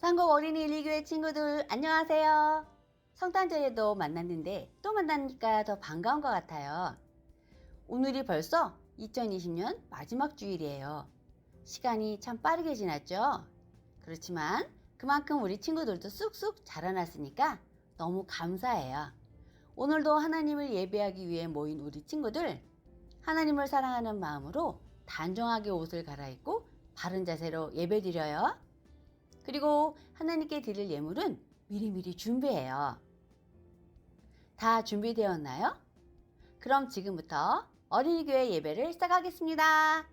상곡 어린이 1교회 친구들 안녕하세요. 성탄절에도 만났는데 또 만나니까 더 반가운 것 같아요. 오늘이 벌써 2020년 마지막 주일이에요. 시간이 참 빠르게 지났죠? 그렇지만 그만큼 우리 친구들도 쑥쑥 자라났으니까 너무 감사해요. 오늘도 하나님을 예배하기 위해 모인 우리 친구들, 하나님을 사랑하는 마음으로 단정하게 옷을 갈아입고 바른 자세로 예배드려요. 그리고 하나님께 드릴 예물은 미리미리 준비해요. 다 준비되었나요? 그럼 지금부터 어린이교회 예배를 시작하겠습니다.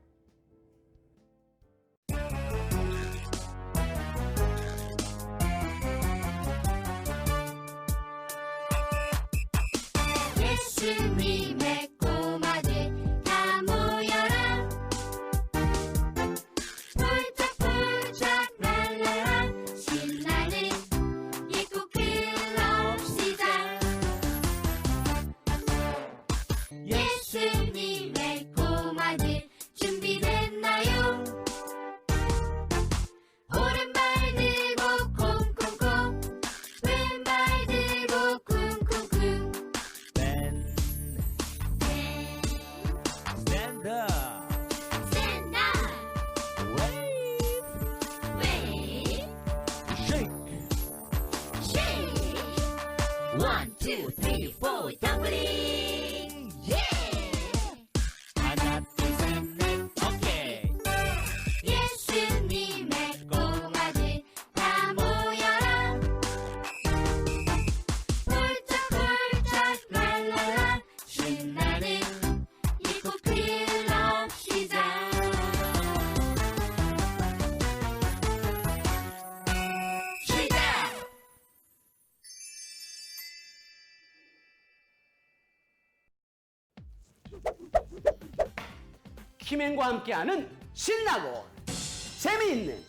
예수님의 꼬마들 다 모여라. 폴짝폴짝 랄랄라 신나는 예고 클럽 시작. 예수님의 꼬마들 준비됐나요? 오른발 들고 콩콩콩, 왼발 들고 쿵쿵쿵. Stand up, Stand up, wave, shake, shake. 1, 2, 3, 4, 더블링. Yeah. 하나, 둘, 셋, 넷, 오케이. 예수님의 꼬마들 다 모여라. 폴짝폴짝 랄랄라 신나는 예고 클럽 시작. 시작. 키맨과 함께하는 신나고 재미있는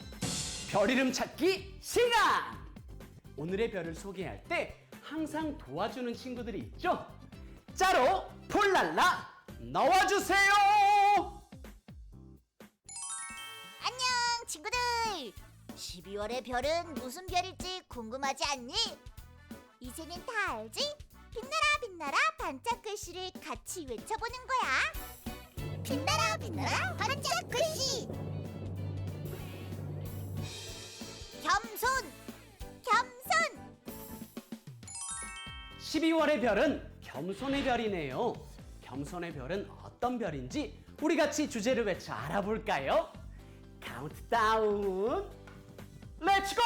별 이름 찾기 시간! 오늘의 별을 소개할 때 항상 도와주는 친구들이 있죠? 짜로 폴랄라 나와주세요! 안녕 친구들! 12월의 별은 무슨 별일지 궁금하지 않니? 이제는 다 알지? 빛나라 빛나라 반짝 글씨를 같이 외쳐보는 거야. 빛나라 빛나라 반짝 글씨. 겸손 겸손. 12월의 별은 겸손의 별이네요. 겸손의 별은 어떤 별인지 우리 같이 주제를 외쳐 알아볼까요? 카운트다운 렛츠 고!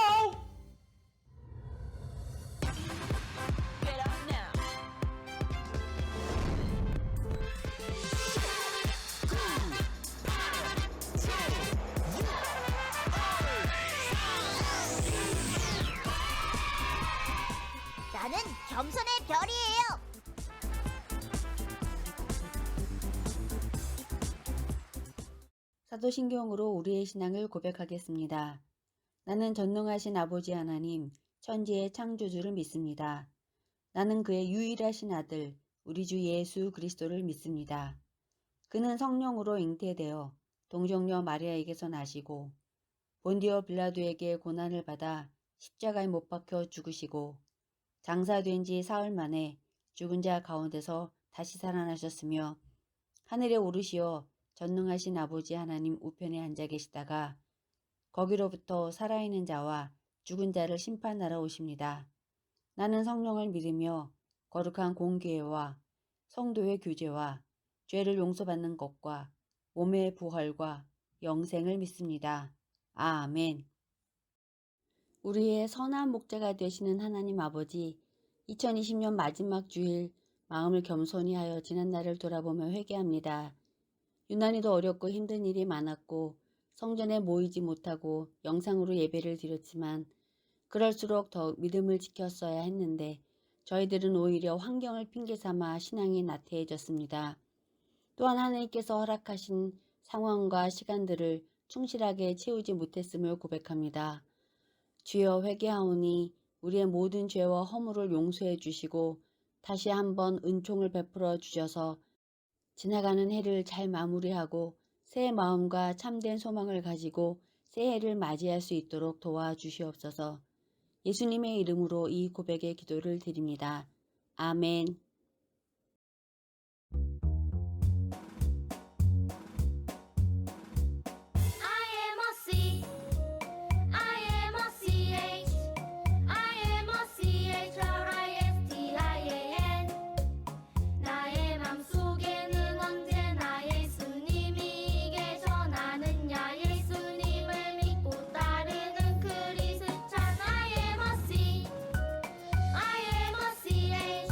나는 겸손의 별이에요. 사도신경으로 우리의 신앙을 고백하겠습니다. 나는 전능하신 아버지 하나님, 천지의 창조주를 믿습니다. 나는 그의 유일하신 아들, 우리 주 예수 그리스도를 믿습니다. 그는 성령으로 잉태되어 동정녀 마리아에게서 나시고 본디오 빌라도에게 고난을 받아 십자가에 못 박혀 죽으시고 장사된 지 사흘 만에 죽은 자 가운데서 다시 살아나셨으며 하늘에 오르시어 전능하신 아버지 하나님 우편에 앉아 계시다가 거기로부터 살아있는 자와 죽은 자를 심판하러 오십니다. 나는 성령을 믿으며 거룩한 공교회와 성도의 교제와 죄를 용서받는 것과 몸의 부활과 영생을 믿습니다. 아멘. 우리의 선한 목자가 되시는 하나님 아버지, 2020년 마지막 주일 마음을 겸손히 하여 지난 날을 돌아보며 회개합니다. 유난히도 어렵고 힘든 일이 많았고 성전에 모이지 못하고 영상으로 예배를 드렸지만 그럴수록 더 믿음을 지켰어야 했는데 저희들은 오히려 환경을 핑계 삼아 신앙이 나태해졌습니다. 또한 하나님께서 허락하신 상황과 시간들을 충실하게 채우지 못했음을 고백합니다. 주여 회개하오니 우리의 모든 죄와 허물을 용서해 주시고 다시 한번 은총을 베풀어 주셔서 지나가는 해를 잘 마무리하고 새 마음과 참된 소망을 가지고 새해를 맞이할 수 있도록 도와주시옵소서. 예수님의 이름으로 이 고백의 기도를 드립니다. 아멘. I am a C. I am a CH. I am a CHRISTIAN. 나의 맘속에는 언제나 예수님이 계셔. 나는야 예수님을 믿고 따르는 크리스찬. I am a C. I am a CH.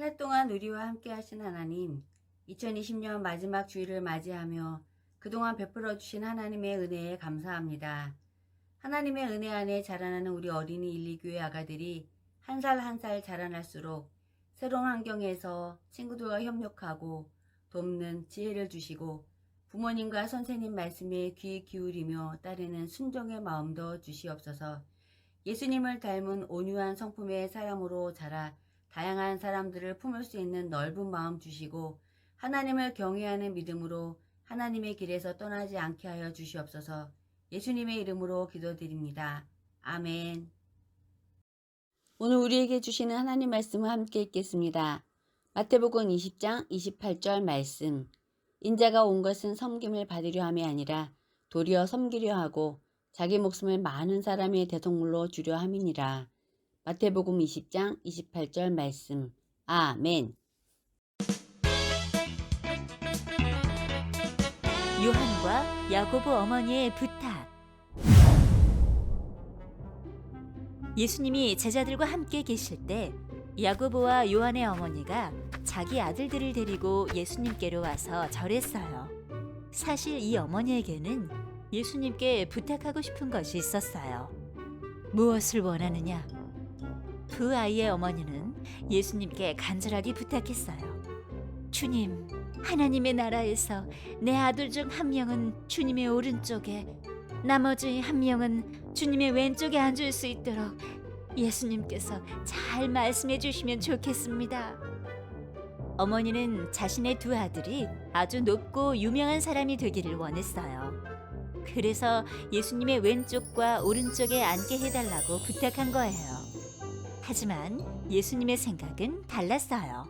한 해 동안 우리와 함께 하신 하나님, 2020년 마지막 주일을 맞이하며 그동안 베풀어 주신 하나님의 은혜에 감사합니다. 하나님의 은혜 안에 자라나는 우리 어린이 1,2교회 아가들이 한 살 한 살 자라날수록 새로운 환경에서 친구들과 협력하고 돕는 지혜를 주시고 부모님과 선생님 말씀에 귀 기울이며 따르는 순종의 마음도 주시옵소서. 예수님을 닮은 온유한 성품의 사람으로 자라 다양한 사람들을 품을 수 있는 넓은 마음 주시고 하나님을 경외하는 믿음으로 하나님의 길에서 떠나지 않게 하여 주시옵소서. 예수님의 이름으로 기도드립니다. 아멘. 오늘 우리에게 주시는 하나님 말씀을 함께 읽겠습니다. 마태복음 20장 28절 말씀. 인자가 온 것은 섬김을 받으려 함이 아니라 도리어 섬기려 하고 자기 목숨을 많은 사람의 대속물로 주려 함이니라. 마태복음 20장 28절 말씀. 아멘. 요한과 야고보 어머니의 부탁. 예수님이 제자들과 함께 계실 때 야고보와 요한의 어머니가 자기 아들들을 데리고 예수님께로 와서 절했어요. 사실 이 어머니에게는 예수님께 부탁하고 싶은 것이 있었어요. 무엇을 원하느냐? 두 아이의 어머니는 예수님께 간절하게 부탁했어요. 주님, 하나님의 나라에서 내 아들 중 한 명은 주님의 오른쪽에, 나머지 한 명은 주님의 왼쪽에 앉을 수 있도록 예수님께서 잘 말씀해 주시면 좋겠습니다. 어머니는 자신의 두 아들이 아주 높고 유명한 사람이 되기를 원했어요. 그래서 예수님의 왼쪽과 오른쪽에 앉게 해달라고 부탁한 거예요. 하지만 예수님의 생각은 달랐어요.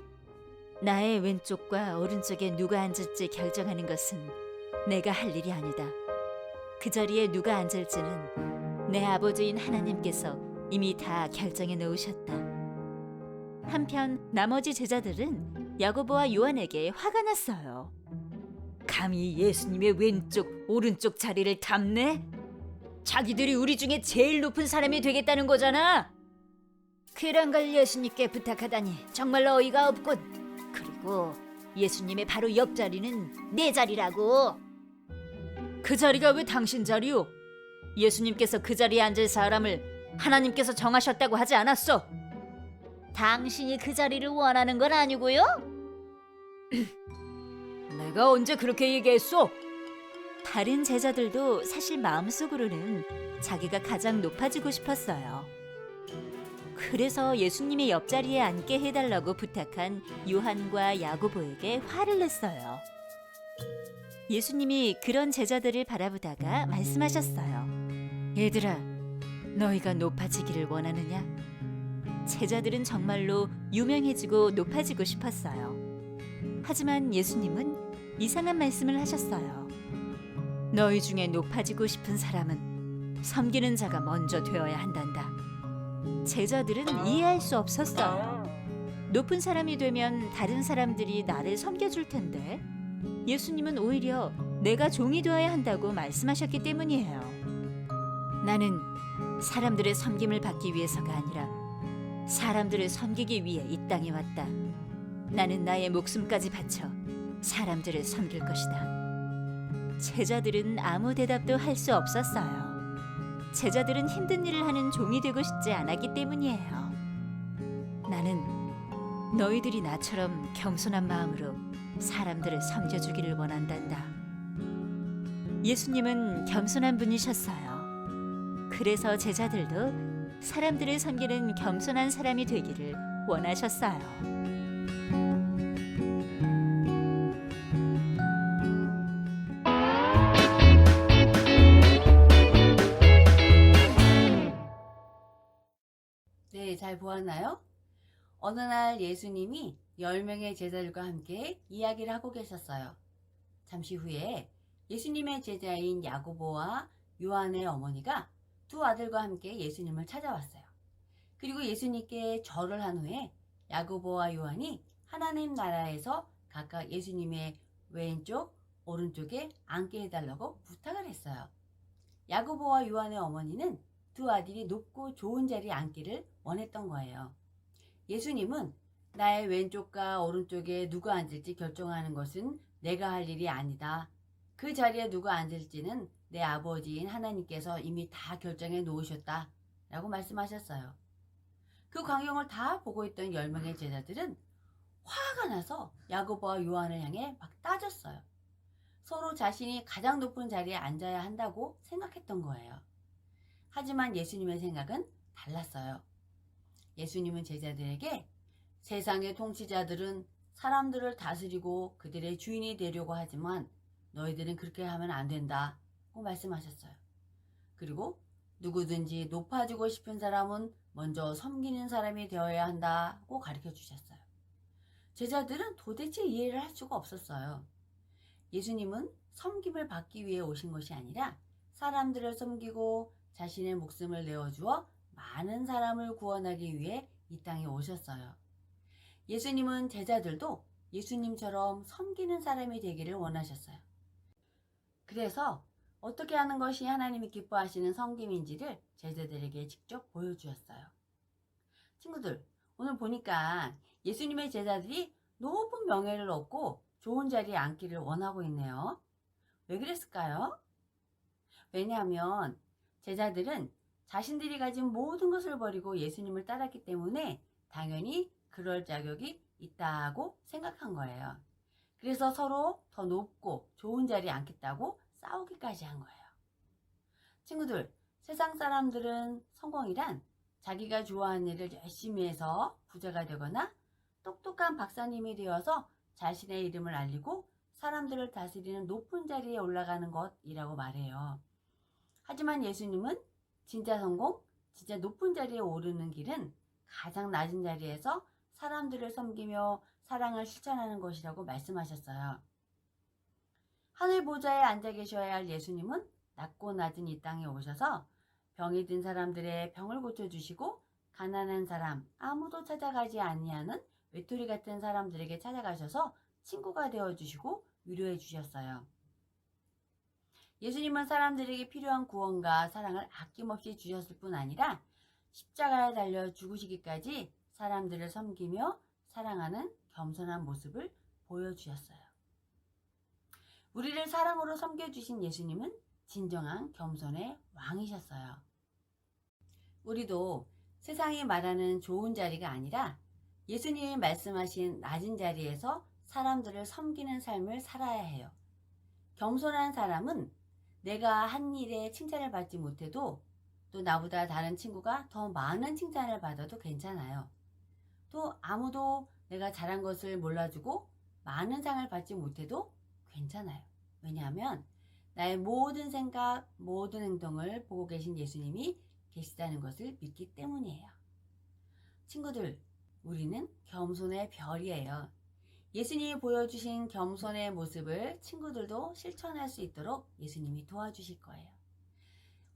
나의 왼쪽과 오른쪽에 누가 앉을지 결정하는 것은 내가 할 일이 아니다. 그 자리에 누가 앉을지는 내 아버지인 하나님께서 이미 다 결정해 놓으셨다. 한편 나머지 제자들은 야고보와 요한에게 화가 났어요. 감히 예수님의 왼쪽, 오른쪽 자리를 탐내? 자기들이 우리 중에 제일 높은 사람이 되겠다는 거잖아. 그런 걸 예수님께 부탁하다니 정말로 어이가 없군. 그리고 예수님의 바로 옆자리는 내 자리라고. 그 자리가 왜 당신 자리요? 예수님께서 그 자리에 앉을 사람을 하나님께서 정하셨다고 하지 않았어? 당신이 그 자리를 원하는 건 아니고요? 내가 언제 그렇게 얘기했어? 다른 제자들도 사실 마음속으로는 자기가 가장 높아지고 싶었어요. 그래서 예수님의 옆자리에 앉게 해달라고 부탁한 요한과 야고보에게 화를 냈어요. 예수님이 그런 제자들을 바라보다가 말씀하셨어요. 얘들아, 너희가 높아지기를 원하느냐? 제자들은 정말로 유명해지고 높아지고 싶었어요. 하지만 예수님은 이상한 말씀을 하셨어요. 너희 중에 높아지고 싶은 사람은 섬기는 자가 먼저 되어야 한단다. 제자들은 이해할 수 없었어요. 높은 사람이 되면 다른 사람들이 나를 섬겨줄 텐데 예수님은 오히려 내가 종이 되어야 한다고 말씀하셨기 때문이에요. 나는 사람들의 섬김을 받기 위해서가 아니라 사람들을 섬기기 위해 이 땅에 왔다. 나는 나의 목숨까지 바쳐 사람들을 섬길 것이다. 제자들은 아무 대답도 할 수 없었어요. 제자들은 힘든 일을 하는 종이 되고 싶지 않았기 때문이에요. 나는 너희들이 나처럼 겸손한 마음으로 사람들을 섬겨주기를 원한단다. 예수님은 겸손한 분이셨어요. 그래서 제자들도 사람들을 섬기는 겸손한 사람이 되기를 원하셨어요. 네, 잘 보았나요? 어느 날 예수님이 10명의 제자들과 함께 이야기를 하고 계셨어요. 잠시 후에 예수님의 제자인 야고보와 요한의 어머니가 두 아들과 함께 예수님을 찾아왔어요. 그리고 예수님께 절을 한 후에 야고보와 요한이 하나님 나라에서 각각 예수님의 왼쪽, 오른쪽에 앉게 해달라고 부탁을 했어요. 야고보와 요한의 어머니는 두 아들이 높고 좋은 자리에 앉기를 원했던 거예요. 예수님은 나의 왼쪽과 오른쪽에 누가 앉을지 결정하는 것은 내가 할 일이 아니다. 그 자리에 누가 앉을지는 내 아버지인 하나님께서 이미 다 결정해 놓으셨다. 라고 말씀하셨어요. 그 광경을 다 보고 있던 10명의 제자들은 화가 나서 야고보와 요한을 향해 막 따졌어요. 서로 자신이 가장 높은 자리에 앉아야 한다고 생각했던 거예요. 하지만 예수님의 생각은 달랐어요. 예수님은 제자들에게 세상의 통치자들은 사람들을 다스리고 그들의 주인이 되려고 하지만 너희들은 그렇게 하면 안 된다고 말씀하셨어요. 그리고 누구든지 높아지고 싶은 사람은 먼저 섬기는 사람이 되어야 한다고 가르쳐 주셨어요. 제자들은 도대체 이해를 할 수가 없었어요. 예수님은 섬김을 받기 위해 오신 것이 아니라 사람들을 섬기고 자신의 목숨을 내어주어 많은 사람을 구원하기 위해 이 땅에 오셨어요. 예수님은 제자들도 예수님처럼 섬기는 사람이 되기를 원하셨어요. 그래서 어떻게 하는 것이 하나님이 기뻐하시는 섬김인지를 제자들에게 직접 보여주었어요. 친구들, 오늘 보니까 예수님의 제자들이 높은 명예를 얻고 좋은 자리에 앉기를 원하고 있네요. 왜 그랬을까요? 왜냐하면 제자들은 자신들이 가진 모든 것을 버리고 예수님을 따랐기 때문에 당연히 그럴 자격이 있다고 생각한 거예요. 그래서 서로 더 높고 좋은 자리에 앉겠다고 싸우기까지 한 거예요. 친구들, 세상 사람들은 성공이란 자기가 좋아하는 일을 열심히 해서 부자가 되거나 똑똑한 박사님이 되어서 자신의 이름을 알리고 사람들을 다스리는 높은 자리에 올라가는 것이라고 말해요. 하지만 예수님은 진짜 성공, 진짜 높은 자리에 오르는 길은 가장 낮은 자리에서 사람들을 섬기며 사랑을 실천하는 것이라고 말씀하셨어요. 하늘 보좌에 앉아 계셔야 할 예수님은 낮고 낮은 이 땅에 오셔서 병이 든 사람들의 병을 고쳐주시고 가난한 사람, 아무도 찾아가지 아니하는 외톨이 같은 사람들에게 찾아가셔서 친구가 되어주시고 위로해 주셨어요. 예수님은 사람들에게 필요한 구원과 사랑을 아낌없이 주셨을 뿐 아니라 십자가에 달려 죽으시기까지 사람들을 섬기며 사랑하는 겸손한 모습을 보여주셨어요. 우리를 사랑으로 섬겨주신 예수님은 진정한 겸손의 왕이셨어요. 우리도 세상이 말하는 좋은 자리가 아니라 예수님이 말씀하신 낮은 자리에서 사람들을 섬기는 삶을 살아야 해요. 겸손한 사람은 내가 한 일에 칭찬을 받지 못해도 또 나보다 다른 친구가 더 많은 칭찬을 받아도 괜찮아요. 또 아무도 내가 잘한 것을 몰라주고 많은 상을 받지 못해도 괜찮아요. 왜냐하면 나의 모든 생각, 모든 행동을 보고 계신 예수님이 계시다는 것을 믿기 때문이에요. 친구들, 우리는 겸손의 별이에요. 예수님이 보여주신 겸손의 모습을 친구들도 실천할 수 있도록 예수님이 도와주실 거예요.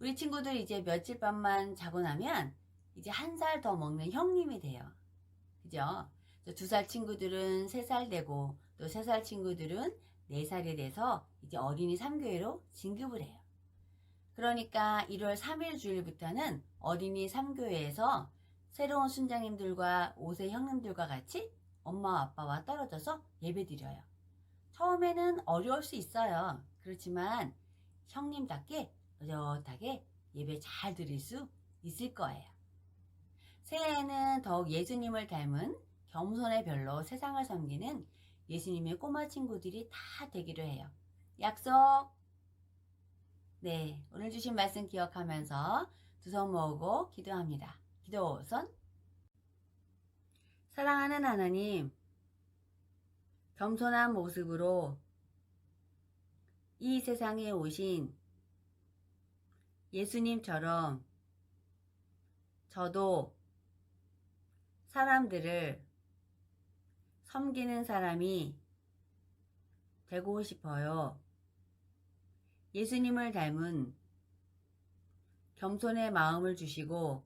우리 친구들 이제 며칠 밤만 자고 나면 이제 1살 더 먹는 형님이 돼요. 그죠? 2살 친구들은 3살 되고 또 3살 친구들은 4살이 돼서 이제 어린이 3교회로 진급을 해요. 그러니까 1월 3일 주일부터는 어린이 3교회에서 새로운 순장님들과 5세 형님들과 같이 엄마 아빠와 떨어져서 예배 드려요. 처음에는 어려울 수 있어요. 그렇지만 형님답게 어젓하게 예배 잘 드릴 수 있을 거예요. 새해에는 더욱 예수님을 닮은 겸손의 별로 세상을 섬기는 예수님의 꼬마 친구들이 다 되기로 해요. 약속! 네, 오늘 주신 말씀 기억하면서 두 손 모으고 기도합니다. 기도선. 사랑하는 하나님, 겸손한 모습으로 이 세상에 오신 예수님처럼 저도 사람들을 섬기는 사람이 되고 싶어요. 예수님을 닮은 겸손의 마음을 주시고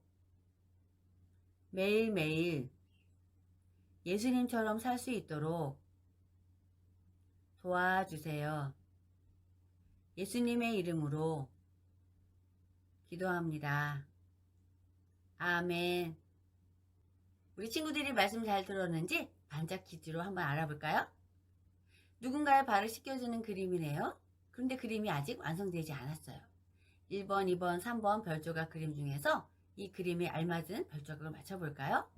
매일매일 예수님처럼 살 수 있도록 도와주세요. 예수님의 이름으로 기도합니다. 아멘. 우리 친구들이 말씀 잘 들었는지 반짝 퀴즈로 한번 알아볼까요? 누군가의 발을 씻겨주는 그림이네요. 그런데 그림이 아직 완성되지 않았어요. 1번, 2번, 3번 별조각 그림 중에서 이 그림에 알맞은 별조각을 맞춰볼까요?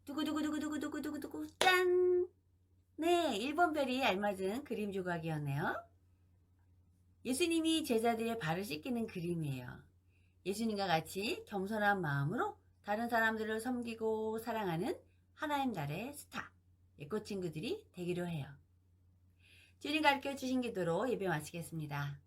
두구두구두구두구두구두구 짠! 네, 1번 별이 알맞은 그림 조각이었네요. 예수님이 제자들의 발을 씻기는 그림이에요. 예수님과 같이 겸손한 마음으로 다른 사람들을 섬기고 사랑하는 하나님 나라의 스타, 예꽃 친구들이 되기로 해요. 주님 가르쳐 주신 기도로 예배 마치겠습니다.